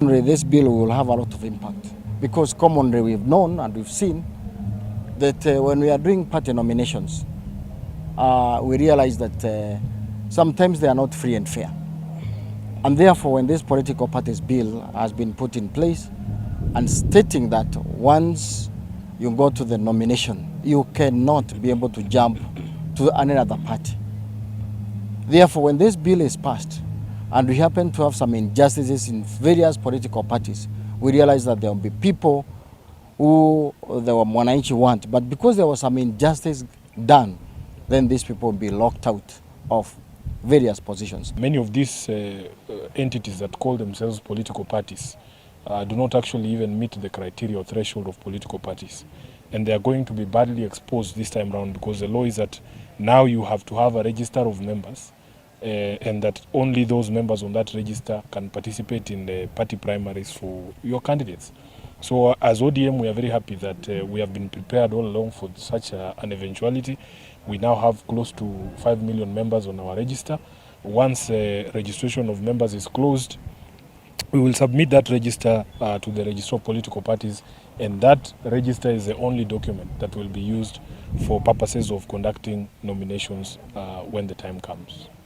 This bill will have a lot of impact because commonly we've known and we've seen that when we are doing party nominations, we realize that sometimes they are not free and fair. And therefore, when this political parties bill has been put in place and stating that once you go to the nomination, you cannot be able to jump to another party. Therefore, when this bill is passed, and we happen to have some injustices in various political parties, we realize that there will be people who the wananchi want, but because there was some injustice done, then these people will be locked out of various positions. Many of these entities that call themselves political parties do not actually even meet the criteria or threshold of political parties. And they are going to be badly exposed this time around because the law is that now you have to have a register of members and that only those members on that register can participate in the party primaries for your candidates. So as ODM, we are very happy that we have been prepared all along for such an eventuality. We now have close to 5 million members on our register. Once registration of members is closed, we will submit that register to the Register of Political Parties, and that register is the only document that will be used for purposes of conducting nominations when the time comes.